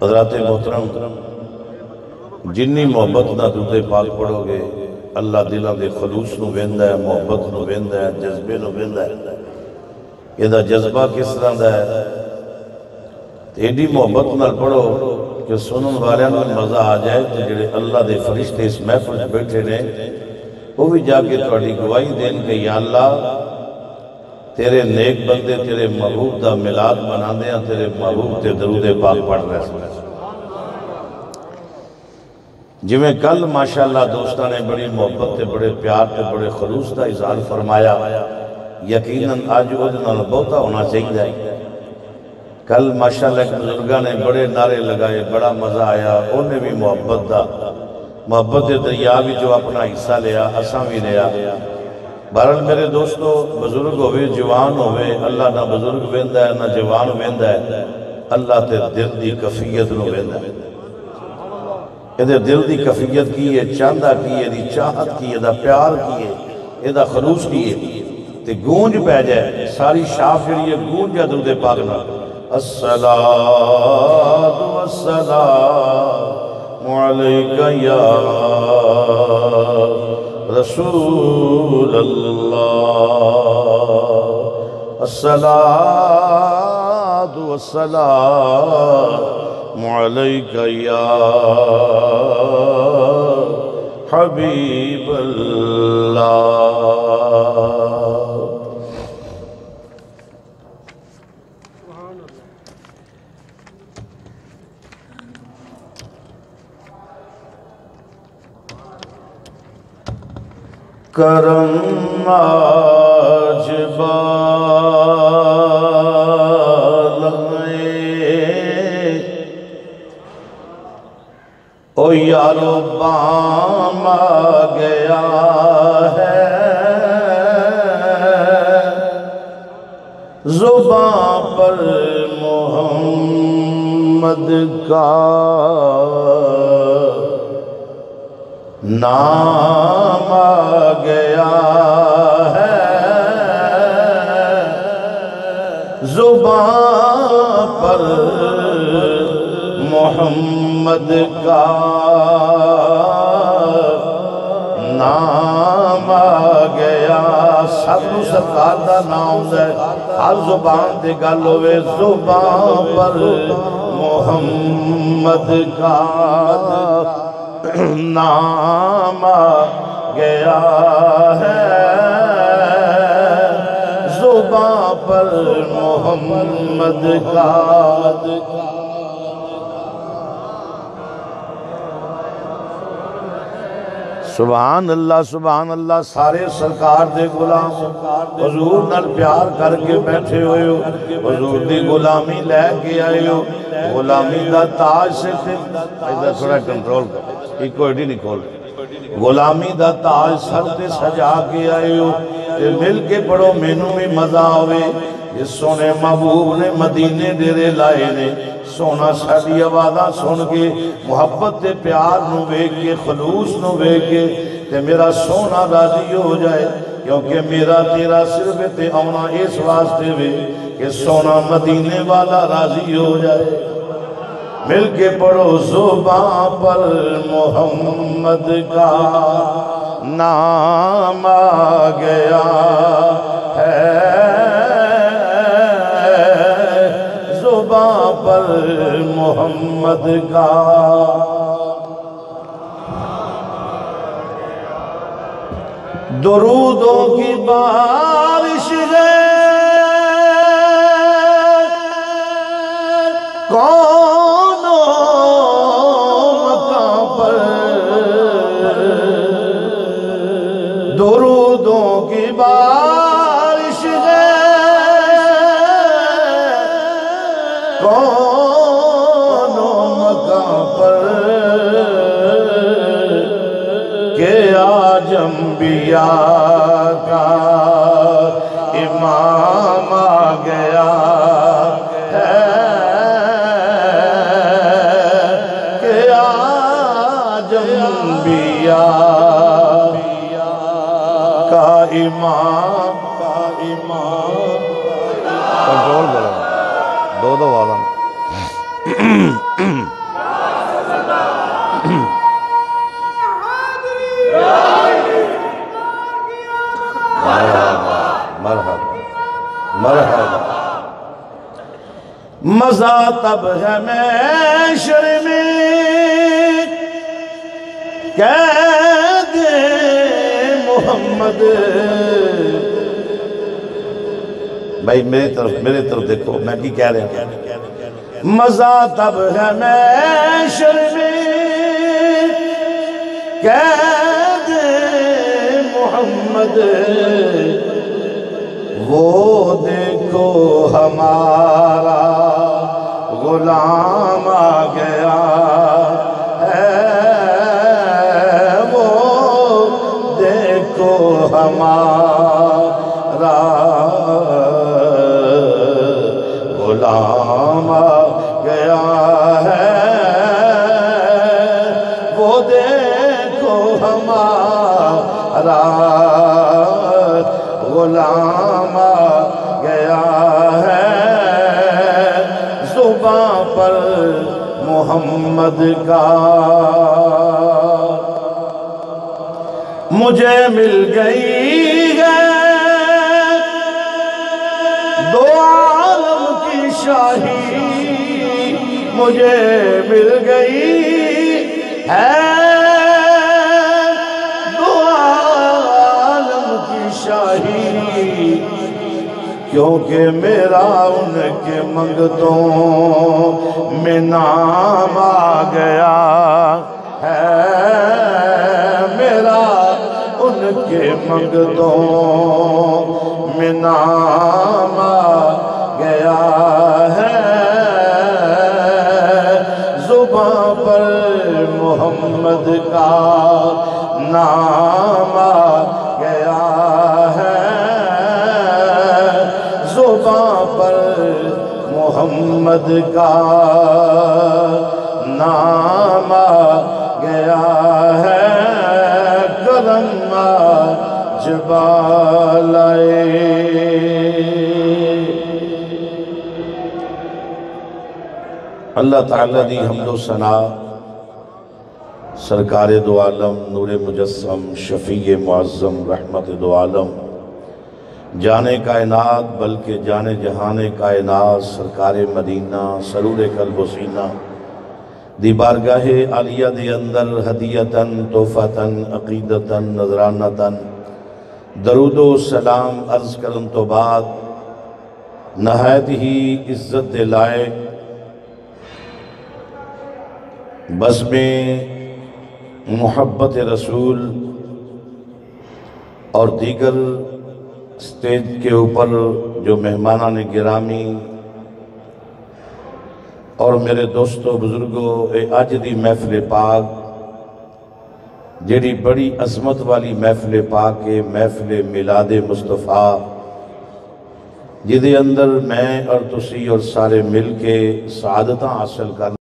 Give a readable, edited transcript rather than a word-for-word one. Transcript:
حضرات محترم، جنی محبت نہ درود پاک پڑھو گے اللہ دلوں دے خلوص نو ویندا ہے، محبت نو ویندا ہے، جذبے نو ویندا ہے۔ یہ جذبہ کس طرح دا ہے؟ ایڈی محبت نہ پڑھو کہ سنن والیاں نوں مزہ آ جائے تو جڑے اللہ دے فرشتے اس محفل وچ بیٹھے نے وہ بھی جا کے تہاڈی گواہی دین کہ یا اللہ تیرے نیک بندے تیرے محبوب دا میلاد مناندے ہیں، تیرے محبوب تے درود پاک پڑھ رہے ہیں۔ جی میں کل ماشاءاللہ دوستاں نے بڑی محبت تے بڑے پیار تے بڑے خلوص دا اظہار فرمایا، یقیناً آج ادنا بہتا ہونا چاہیے۔ کل ماشاءاللہ ایک بزرگاں نے بڑے نعرے لگائے، بڑا مزہ آیا، انہیں بھی محبت دے دریا بھی جو اپنا حصہ لیا، اساں بھی لیا۔ بہرحال میرے دوستو، بزرگ ہوئے جوان ہوئے، اللہ نہ بزرگ ویندا ہے نہ جوان ویندا ہے، اللہ تے دل دی کفیت نو ویندا ہے۔ یہ دل دی کفیت کی ہے، چاندہ کی ہے، دی چاہت کی ہے، دا پیار کی ہے، یہ دا خلوص کی ہے، تے گونج پہ جائے ساری شاف جڑی ہے گونج جائے درود پاک نہ الصلاة والسلام علیکہ یا رسول اللہ، الصلاة والسلام علیکہ یا حبیب اللہ۔ کرم آج بالغے او یارو بام آ گیا ہے، زباں پر محمد کا نام آ گیا ہے، زباں پر محمد کا نام آ گیا۔ سب نو سرکار دا نام ہے، ہر زبان دے گل ہوئے، زباں پر محمد کا نام آ گیا ہے، زباں پر محمد کا۔ سبحان اللہ سبحان اللہ، سارے سرکار دے غلام حضور نال پیار کر کے بیٹھے ہوئے ہو، حضور دی غلامی لے کے آئے ہو، غلامی دا تاج سے تھے ایدھا تھوڑا کنٹرول کر، ایک کوئی نہیں کھول، غلامی دا تاج سر تے سجا کے آئے ہو، تے مل کے پڑھو مینوں میں مزہ ہوئے۔ اس سونے محبوب نے مدینے ڈیرے لائے نے، سونا ساڑی آوازاں سن کے محبت تے پیار نو ویکھ کے خلوص نو ویکھ کے تے میرا سونا راضی ہو جائے، کیونکہ میرا تیرا صرف تے آنا اس واسطے وے کہ سونا مدینے والا راضی ہو جائے۔ مل کے پڑھو زباں پر محمد کا نام آ گیا ہے، زباں پر محمد کا۔ درودوں کی بارش ہے کونوں مکان پر، درودوں کی بارش ہے کونوں مکان پر، کہ آج انبیاء کا امام آ گیا ہے، کہ آج انبیاء کا امام کنٹرول کرو، دو والا مزہ تب ہے محشر میں قید محمد. بھائی میرے طرف دیکھو میں کی کہہ رہا ہوں. مزہ تب ہے محشر میں قید محمد. وہ دیکھو ہمارا غلام آ گیا ہے. وہ دیکھو ہمارا غلام آ گیا ہے. وہ دیکھو ہمارا غلام آ گیا ہے. زباں پر محمد کا مجھے مل گئی ہے دو عالم کی شاہی. مجھے مل گئی ہے دو عالم کی شاہی. کیونکہ میرا ان کے منگتوں میں نام آ گیا ہے. میرا ان کے منگتوں میں نام آ گیا ہے. زباں پر محمد کا نام آ گیا ہے. زباں پر محمد کا نام آ گیا ہے. کرم جبال اللہ تعالیٰ دی حمد و ثنا سرکار دو عالم نور مجسم شفیع معظم رحمت دو عالم جانے کائنات بلکہ جانے جہان کائنات سرکار مدینہ سرور قلب و سینہ دی بارگاہ عالیہ دی اندر ہدیتاً تحفتاً عقیدتاً نذرانتاً درود و سلام عرض کرن تو بعد نہایت ہی عزت لائے بزم محبت رسول اور دیگر سٹیج کے اوپر جو مہمانان گرامی اور میرے دوستو بزرگوں اج دی محفل پاک جیڑی بڑی عظمت والی محفل پاک ہے محفل میلاد مصطفیٰ جدے اندر میں اور تسی اور سارے مل کے سعادتاں حاصل کرنا